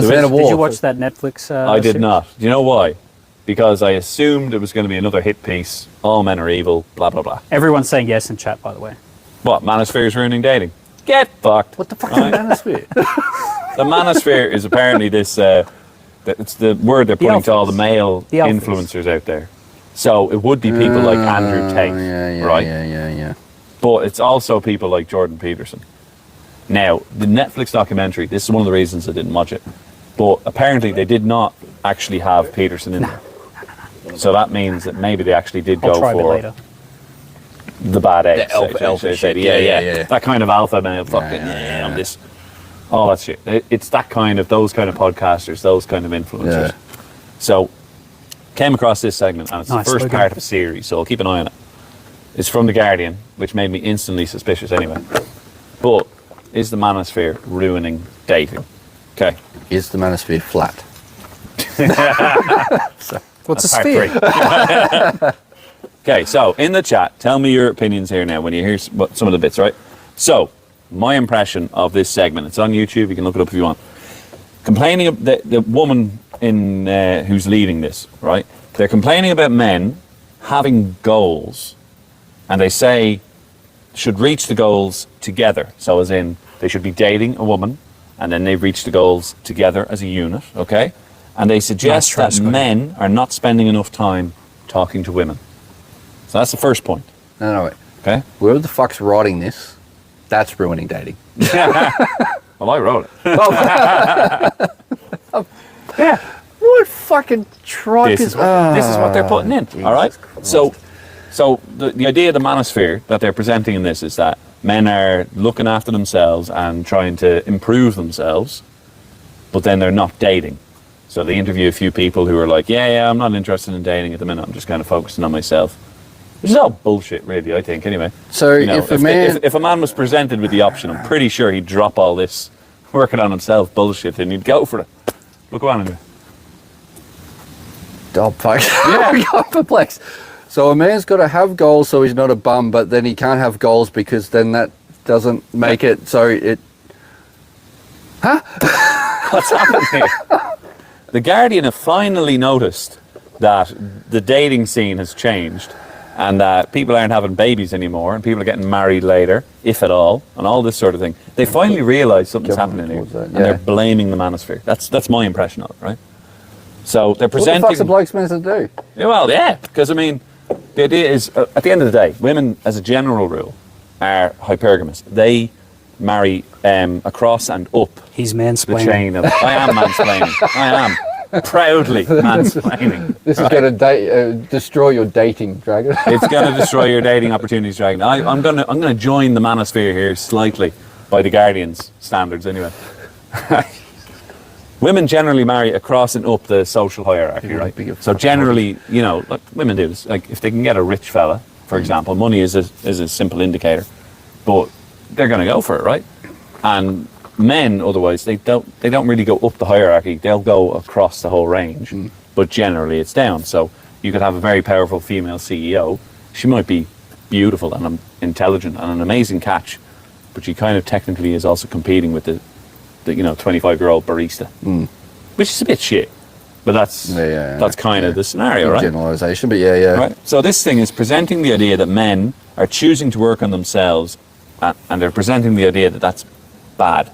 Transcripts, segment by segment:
Did you watch that Netflix? I did series? not. Do you know why? Because I assumed it was going to be another hit piece. All men are evil. Blah blah blah. Everyone's saying yes in chat, by the way. What? Manosphere is ruining dating. Get fucked. What the fuck is Manosphere? The Manosphere is apparently this. It's the word they're putting to all the male influencers out there. So it would be people like Andrew Tate, right? Yeah. But it's also people like Jordan Peterson. Now, the Netflix documentary, this is one of the reasons I didn't watch it, but apparently they did not actually have Peterson in there. So that means that maybe they actually did go for the bad egg. The alpha shit. Yeah. That kind of alpha male fucking, I'm this, all that shit. It's that kind of, those kind of podcasters, those kind of influencers. Yeah. So, came across this segment, and it's the first part of a series, so I'll keep an eye on it. It's from The Guardian, which made me instantly suspicious anyway. But is the Manosphere ruining dating? Okay. Is the Manosphere flat? What's a sphere? Okay, so in the chat, tell me your opinions here now when you hear some of the bits, right? So, my impression of this segment, it's on YouTube, you can look it up if you want. Complaining, the woman in who's leading this, right? They're complaining about men having goals, and they say should reach the goals together. So as in, they should be dating a woman, and then they reach the goals together as a unit, okay? And they suggest that men are not spending enough time talking to women. So that's the first point. No, wait. Okay? Whoever the fuck's writing this, that's ruining dating. Well, I wrote it. Yeah. What fucking tripe This is what they're putting in, Jesus all right? Christ. So the idea of the Manosphere that they're presenting in this is that men are looking after themselves and trying to improve themselves, but then they're not dating. So they interview a few people who are like, yeah, I'm not interested in dating at the minute. I'm just kind of focusing on myself. Which is all bullshit, really, I think, anyway. So if a man was presented with the option, I'm pretty sure he'd drop all this working on himself bullshit and he'd go for it. Look, go on anyway. Oh, fuck. Yeah. I got perplexed. So a man's got to have goals so he's not a bum, but then he can't have goals because then that doesn't make it so it... Huh? What's happening here? The Guardian have finally noticed that the dating scene has changed and that people aren't having babies anymore and people are getting married later, if at all, and all this sort of thing. They finally realise something's happening here, and they're blaming the Manosphere. That's my impression of it, right? So they're presenting... What the fuck's a bloke supposed to do? Yeah, well, yeah, because, I mean, the idea is, at the end of the day, women, as a general rule, are hypergamous. They marry across and up He's mansplaining. the chain of... I am mansplaining. I am. Proudly mansplaining. This is going to destroy your dating, Dragon. It's going to destroy your dating opportunities, Dragon. I'm going to join the Manosphere here slightly, by the Guardian's standards anyway. Women generally marry across and up the social hierarchy, right? So generally, you know, like women do this. Like if they can get a rich fella, for example, money is a simple indicator, but they're going to go for it, right? And men, otherwise, they don't really go up the hierarchy. They'll go across the whole range, but generally it's down. So you could have a very powerful female CEO. She might be beautiful and intelligent and an amazing catch, but she kind of technically is also competing with the 25-year-old barista, which is a bit shit. But that's kind of the scenario, right? Generalisation, but yeah. Right. So this thing is presenting the idea that men are choosing to work on themselves, and they're presenting the idea that that's bad.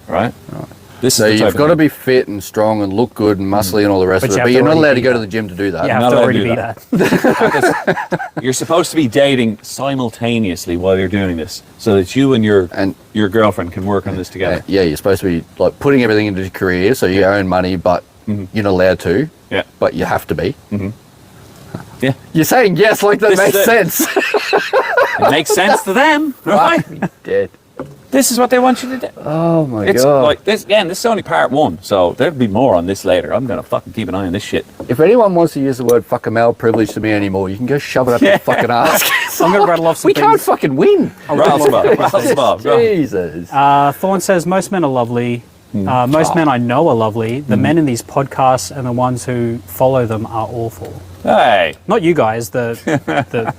Right? So you've got to be fit and strong and look good and muscly and all the rest of it, but you're not allowed to go to the gym to do that. You have to already be that. You're supposed to be dating simultaneously while you're doing this, so that you and your girlfriend can work on this together. Yeah, you're supposed to be like putting everything into your career, so you earn money, but you're not allowed to. Yeah. But you have to be. Yeah. You're saying yes, like that makes sense. It makes sense to them, right? Dead. This is what they want you to do. Oh my God. Like this again, this is only part one, so there'll be more on this later. I'm going to fucking keep an eye on this shit. If anyone wants to use the word fucking male privilege to me anymore, you can go shove it up your fucking ass. I'm going to rattle off some things. We can't fucking win. Rattle some off. Jesus. Thorn says, most men are lovely. Most men I know are lovely. The men in these podcasts and the ones who follow them are awful. Hey. Not you guys, the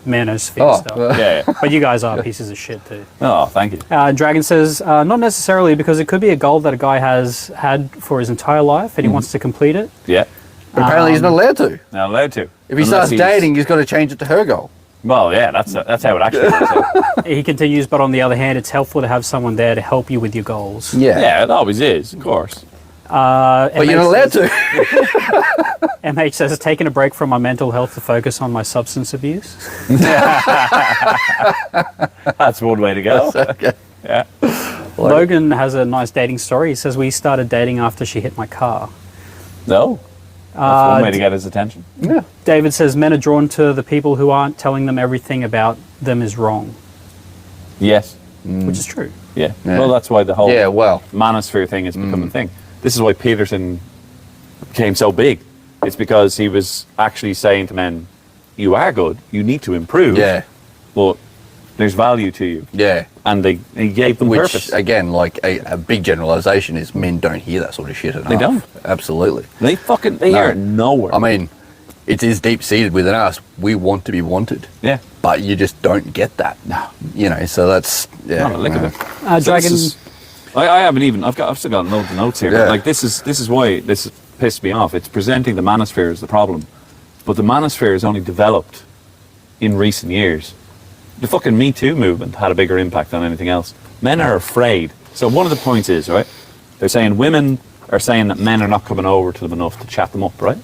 Manosphere stuff. Yeah. But you guys are pieces of shit too. Oh, thank you. Dragon says, not necessarily, because it could be a goal that a guy has had for his entire life and he wants to complete it. Yeah. But apparently he's not allowed to. Not allowed to. If he starts dating, he's got to change it to her goal. Well, yeah, that's how it actually works. He continues, but on the other hand, it's helpful to have someone there to help you with your goals. Yeah, it always is, of course. But you're not allowed to. MH says, taking a break from my mental health to focus on my substance abuse. That's one way to go. Okay. Yeah. Logan has a nice dating story. He says, we started dating after she hit my car. No. That's one way to get his attention. Yeah. David says, men are drawn to the people who aren't telling them everything about them is wrong. Yes. Which is true. Yeah. Well, that's why the whole Manosphere thing has become a thing. This is why Peterson became so big. It's because he was actually saying to men, you are good, you need to improve. Yeah. But there's value to you. Yeah. And he gave them purpose. Which, again, like a big generalization is men don't hear that sort of shit enough. They don't. Absolutely. They hear it nowhere. I mean, it is deep-seated within us. We want to be wanted. Yeah. But you just don't get that. No. You know, so that's, Not a lick of it. Dragon... I've still got loads of notes here. Yeah. Like, this is why this pissed me off. It's presenting the Manosphere as the problem. But the Manosphere has only developed in recent years. The fucking Me Too movement had a bigger impact on anything else. Men are afraid. So one of the points is, right, they're saying women are saying that men are not coming over to them enough to chat them up, right?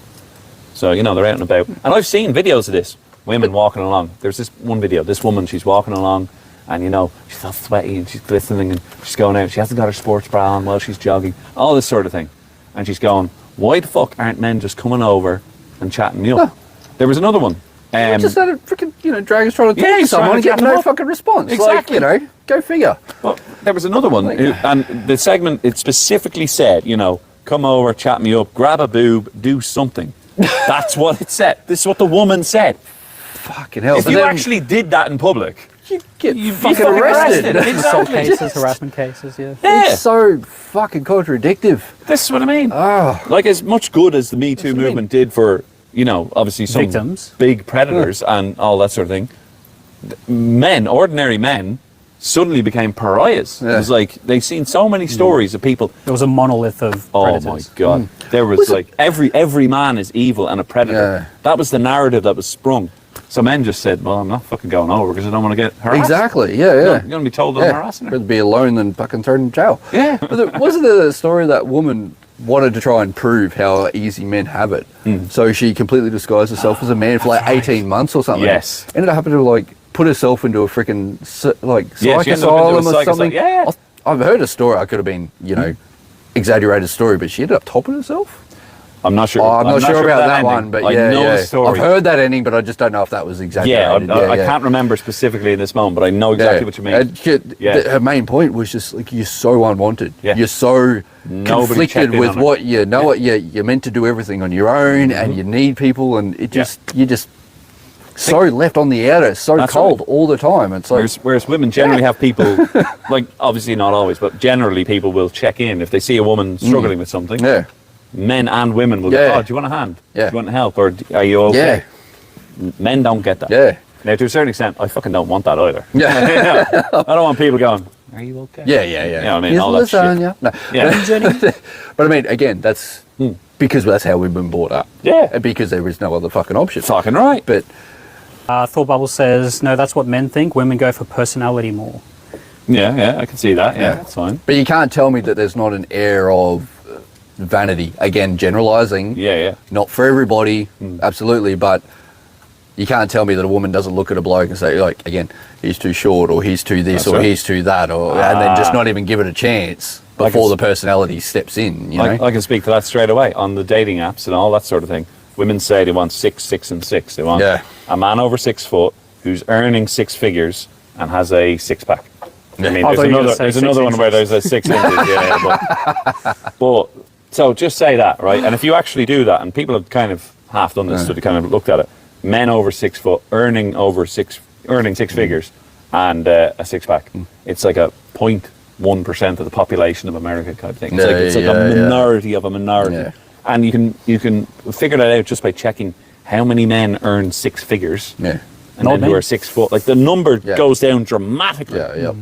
So, they're out and about. And I've seen videos of this, women walking along. There's this one video, this woman, she's walking along, and, she's all sweaty and she's glistening and she's going out. She hasn't got her sports bra on while she's jogging, all this sort of thing. And she's going, why the fuck aren't men just coming over and chatting me up? Huh. There was another one. just had a freaking, Dragon's trying to talk to someone and get no fucking response. Exactly. Like, go figure. Well, there was another one, and the segment, it specifically said, come over, chat me up, grab a boob, do something. That's what it said. This is what the woman said. Fucking hell. If you actually did that in public, you'd get you'd fucking arrested. Assault Exactly. cases, harassment cases, yeah. Yeah. It's so fucking contradictive. This is what I mean. Oh. Like, as much good as the Me Too movement did for, obviously some victims, big predators and all that sort of thing, men, ordinary men, suddenly became pariahs. Yeah. It was like, they've seen so many stories of people. there was a monolith of predators. Oh my God. There was like, every man is evil and a predator. Yeah. That was the narrative that was sprung. So men just said, well, I'm not fucking going over because I don't want to get harassed. Exactly, yeah. You're going to be told that I'm harassing her. Rather be alone than fucking thrown in jail. Yeah. But wasn't there a story that woman wanted to try and prove how easy men have it? So she completely disguised herself as a man for like 18 months or something. Yes. Ended up having to like put herself into a freaking psych Yeah, she ended up into a asylum or psych something. asylum. Yeah. I've heard a story. I could have been, exaggerated story, but she ended up topping herself. I'm not sure. I'm not sure about that ending. one, but I know the story. I've heard that ending, but I just don't know if that was exaggerated. I can't remember specifically in this moment, but I know exactly what you mean. Her main point was just like, you're so unwanted. Yeah. You're so Nobody checked conflicted in with on her. what you know. What you're meant to do everything on your own, and you need people, and you're just so left on the outer, so That's cold right. all the time. It's like Whereas women generally have people, like, obviously not always, but generally people will check in if they see a woman struggling with something. yeah, Men and women will go, oh, do you want a hand? Yeah. Do you want help? Or are you okay? Men don't get that. yeah, Now, to a certain extent, I fucking don't want that either. yeah, I don't want people going, are you okay? yeah. You know what I mean? Here's All that shit. lasagna. No. Yeah. But I mean, again, that's because that's how we've been brought up. Yeah. And because there is no other fucking option. Fucking right. But Thought Bubble says, no, that's what men think. Women go for personality more. Yeah, I can see that. Yeah, that's fine. But you can't tell me that there's not an air of vanity. Again, generalizing. Yeah. Not for everybody, absolutely, but you can't tell me that a woman doesn't look at a bloke and say, like, again, he's too short, or he's too this, That's or right. he's too that, or and then just not even give it a chance before the personality steps in. You know? I can speak to that straight away on the dating apps and all that sort of thing. Women say they want 6, 6, and 6. They want a man over 6 foot who's earning 6 figures and has a 6-pack. I mean, there's another one where there's a 6 inches. But so just say that, right? And if you actually do that, and people have kind of half done this, so they kind of looked at it. Men over 6 foot earning 6 figures and a 6-pack. It's like a 0.1% 1% of the population of America kind of thing. It's Yeah, it's like yeah, a minority of a minority. Yeah. And you can figure that out just by checking how many men earn 6 figures. Yeah. And then who are 6 foot. Like the number Yeah. goes down dramatically. Yeah, yeah.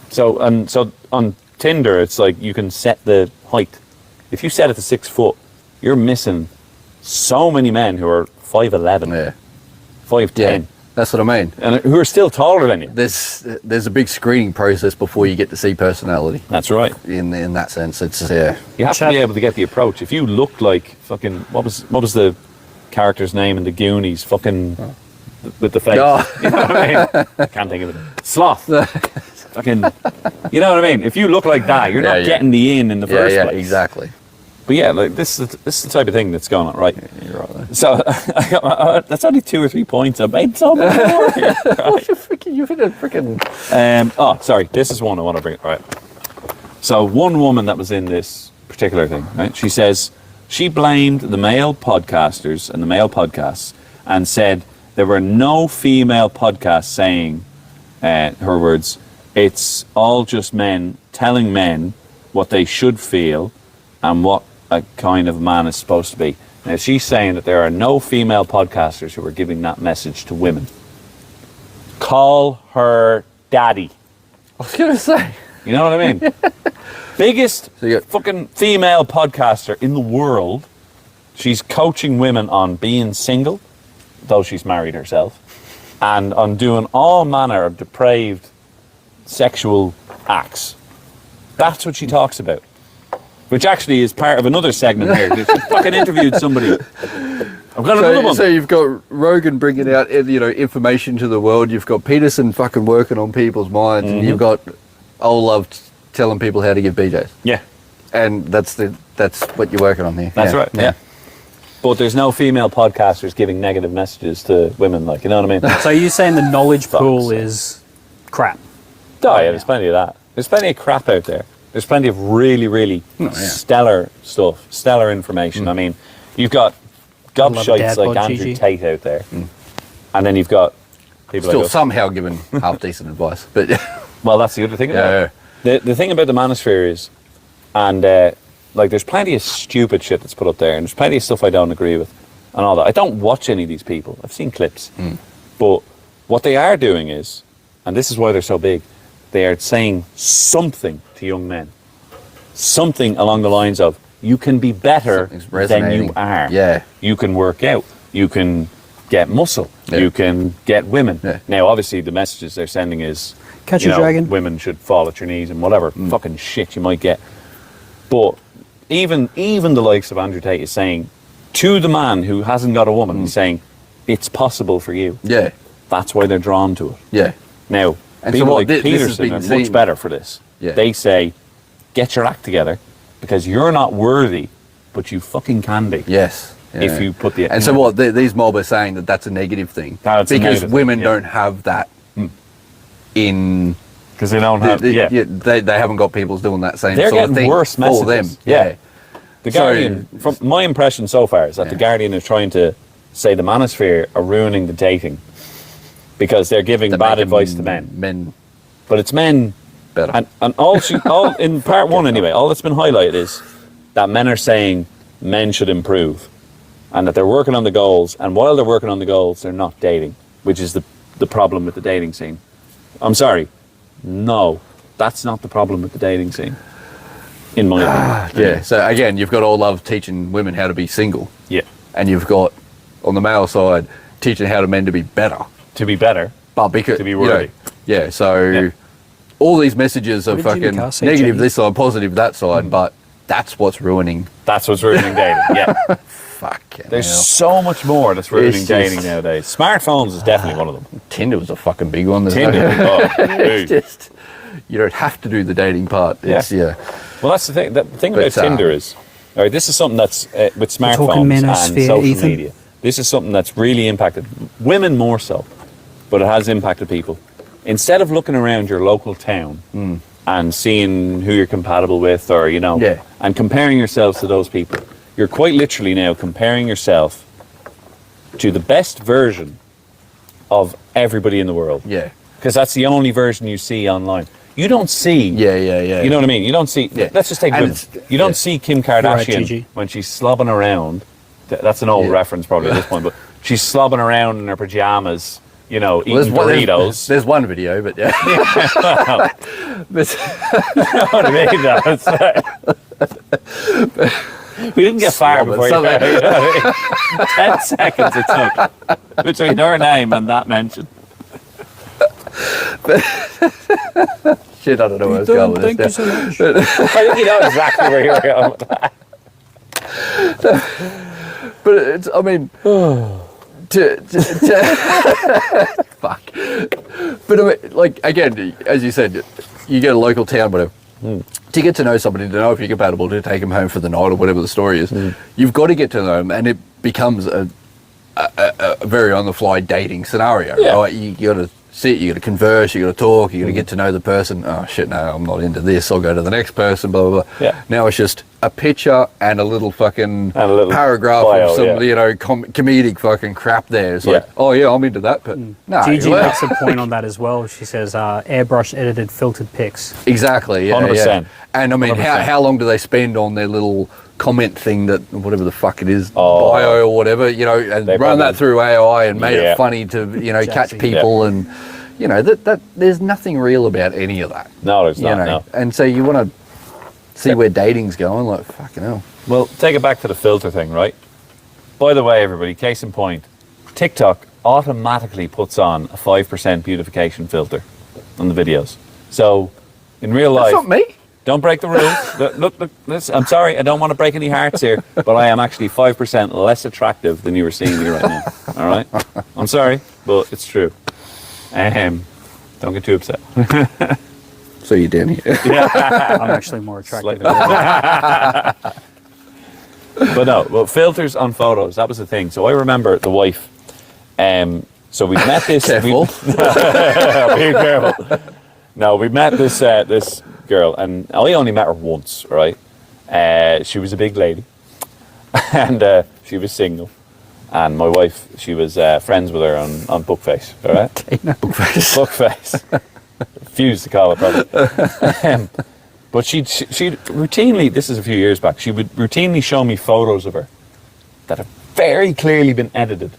So on Tinder, it's like you can set the height. If you set it to 6 foot, you're missing so many men who are 5'11", Yeah. 5'10", Yeah. That's what I mean. and who are still taller than you. There's a big screening process before you get to see personality. That's right. In that sense, it's yeah. You have to be able to get the approach. If you look like fucking what was the character's name in the Goonies? Fucking with the face. Oh. You know what I mean? Can't think of it. Sloth. Fucking. You know what I mean? If you look like that, you're not getting the in the first place. Exactly. But yeah, like this is the type of thing that's going on, right? You're right there. So that's only 2 or 3 points. I made so much more here. Right? You hit a freaking. Sorry. This is one I want to bring. Right. So one woman that was in this particular thing, right? She says she blamed the male podcasters and the male podcasts and said there were no female podcasts saying, her words, it's all just men telling men what they should feel and what a kind of man is supposed to be. Now, she's saying that there are no female podcasters who are giving that message to women. Call her daddy. I was gonna say. You know what I mean? Biggest fucking female podcaster in the world. She's coaching women on being single, though she's married herself, and on doing all manner of depraved sexual acts. That's what she talks about. Which actually is part of another segment here. She fucking interviewed somebody. I've got another one. So you've got Rogan bringing out information to the world. You've got Peterson fucking working on people's minds, and you've got Old Love telling people how to give BJs. Yeah, and that's what you're working on here. That's right. Yeah. But there's no female podcasters giving negative messages to women, like, you know what I mean? So you're saying the knowledge pool is crap? Oh yeah, there's plenty of that. There's plenty of crap out there. There's plenty of really, really stellar stuff, stellar information. I mean, you've got gobshites like Andrew Tate out there, and then you've got people still like us. somehow giving half decent advice, but well, that's the other thing about it. The thing about the Manosphere is, and like, there's plenty of stupid shit that's put up there, and there's plenty of stuff I don't agree with, and all that. I don't watch any of these people. I've seen clips, but what they are doing is, and this is why they're so big, they are saying something to young men. Something along the lines of, you can be better than you are. Yeah. You can work out. You can get muscle. Yeah. You can get women. Yeah. Now, obviously, the messages they're sending is, catch a dragon. Women should fall at your knees and whatever fucking shit you might get. But even the likes of Andrew Tate is saying to the man who hasn't got a woman, he's saying, it's possible for you. Yeah. That's why they're drawn to it. Yeah. Now, And people so like this has Peterson been are seen- much better for this. Yeah. They say, get your act together, because you're not worthy, but you fucking can be. Yes. Yeah. If you put the... And so what, these mob are saying that's a negative thing. That's a because negative women thing, yeah. don't have that in... Because they don't have... they haven't got people doing that same They're sort of getting thing worse for messages. them. Yeah. The Guardian, from my impression so far, is that the Guardian is trying to say the Manosphere are ruining the dating because they're giving bad advice to men. But it's men better. And all in part one anyway, all that's been highlighted is that men are saying men should improve and that they're working on the goals, and while they're working on the goals, they're not dating, which is the problem with the dating scene. I'm sorry. No, that's not the problem with the dating scene, in my opinion. Yeah, so again, you've got All Love teaching women how to be single. Yeah. And you've got, on the male side, teaching how to men to be better. To be better. But because... To be worthy. So all these messages are fucking negative this side, positive that side, but that's what's ruining... That's what's ruining dating, yeah. Fucking There's hell. so much more that's ruining It's dating just- nowadays. Smartphones is definitely one of them. Tinder was a fucking big one. Tinder, It's just... You don't have to do the dating part. It's, Well, that's the thing. The thing about But, Tinder is, all right, this is something that's with talking smartphones and Manosphere, social Ethan. media. This is something that's really impacted women more so, but it has impacted people. Instead of looking around your local town and seeing who you're compatible with, or and comparing yourselves to those people, you're quite literally now comparing yourself to the best version of everybody in the world. Yeah. Because that's the only version you see online. you don't see. Yeah. You know what I mean? You don't see. Yeah. Let's just take And women. You don't see Kim Kardashian Gigi. when she's slobbing around. That's an old reference probably at this point, but she's slobbing around in her pajamas. You know, eating Doritos. There's one video, but yeah. But, You know what I mean? We didn't get far before you. 10 seconds it took between her name and that mention. shit, I don't know where I was going with Thank you this. so much. I think you know exactly where you were going with that. But it's, I mean, fuck. But I mean, like, again, as you said, you get a local town, whatever. To get to know somebody, to know if you're compatible, to take them home for the night or whatever the story is, you've got to get to know them, and it becomes a very on-the-fly dating scenario, right? You got to sit, you got to converse, you got to talk, you got to get to know the person. Oh shit, no, I'm not into this. I'll go to the next person. Blah blah blah. Yeah. Now it's just a picture and a little fucking And a little paragraph bio, of some yeah. you know comedic fucking crap. There, it's like, oh yeah, I'm into that. But no, Gigi well, makes a point on that as well. She says airbrush edited filtered pics. exactly, yeah, 100%. yeah. And I mean, 100%. how long do they spend on their little comment thing, that whatever the fuck it is, Oh. bio or whatever, you know, and They run probably- that through AI and made Yeah. it funny to you know catch Exactly. people and. You know, that there's nothing real about any of that. No, there's You not. know, No. and so you want to see where dating's going, like, fucking hell. Well, take it back to the filter thing, right? By the way, everybody, case in point, TikTok automatically puts on a 5% beautification filter on the videos. So, in real life, That's not me. don't break the rules. Look, listen, I'm sorry, I don't want to break any hearts here, but I am actually 5% less attractive than you were seeing me right now. All right? I'm sorry, but it's true. Don't get too upset. So you're down here. I'm actually more attractive. Slightly. But no, well, filters on photos, that was the thing. So I remember the wife. So we met this. Careful. Be careful. No, we met this this girl, and I only met her once, right? She was a big lady, and she was single. And my wife, she was friends with her on Bookface, all right? Bookface. Refused to call it probably. But she'd routinely, this is a few years back, she would routinely show me photos of her that have very clearly been edited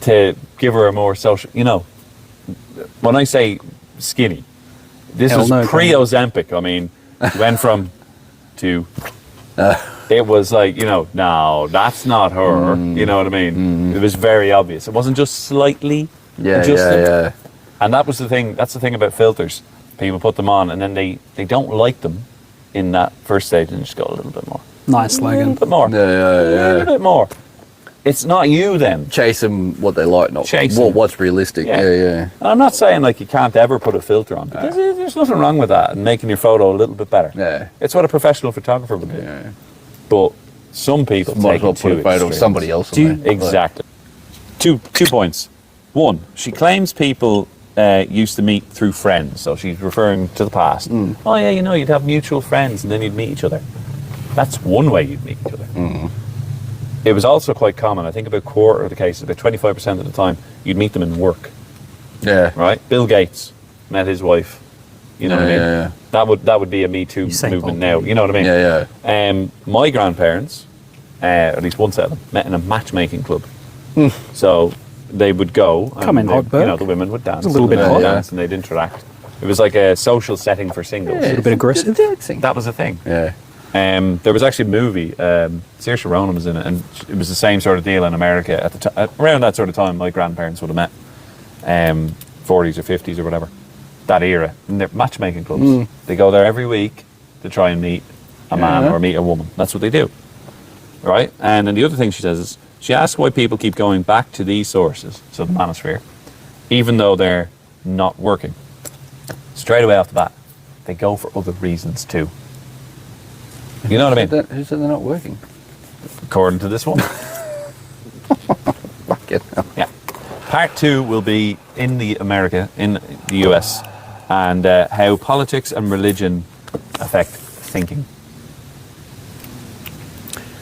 to give her a more social, you know, when I say skinny, this Hell was no, pre-Ozempic. I mean, went from to... It was like, you know, no, that's not her. You know what I mean? It was very obvious. It wasn't just slightly adjusted. Yeah. And that was the thing. That's the thing about filters. People put them on, and then they don't like them in that first stage, and just go a little bit more. Nice A little slogan. bit more. Yeah. A little bit more. It's not you then. Chase them what they like, not Chase 'em. what's realistic. Yeah. Yeah. And I'm not saying like you can't ever put a filter on. But there's nothing wrong with that, and making your photo a little bit better. Yeah. It's what a professional photographer would do. Yeah. But some people Might take as well it put to a photo of extremes. somebody else. Do you- on there. Exactly. Two points. One, she claims people used to meet through friends, so she's referring to the past. Oh yeah, you know, you'd have mutual friends and then you'd meet each other. That's one way you'd meet each other. It was also quite common, I think about a quarter of the cases, about 25% of the time, you'd meet them in work, Yeah. right? Bill Gates met his wife, you know what I mean? Yeah. That would be a Me Too Usain movement Bolt. now, you know what I mean? Yeah. My grandparents, at least one set of them, met in a matchmaking club. So they would go, and Come in, they, hot Burke. you know, the women would dance, It's a little and the bit men would hot. dance, and they'd interact. It was like a social setting for singles. A little bit aggressive. That was a thing. Yeah. There was actually a movie. Saoirse Ronan was in it, and it was the same sort of deal in America at the around that sort of time. My grandparents would have met, 40s or 50s or whatever, that era. And they're matchmaking clubs. They go there every week to try and meet a man or meet a woman. That's what they do, right? And then the other thing she says is she asks why people keep going back to these sources, so the Manosphere, even though they're not working. Straight away off the bat, they go for other reasons too. You know what I mean? Who said they're not working? According to this one. Fucking hell. Yeah. Part 2 will be in the US, and how politics and religion affect thinking.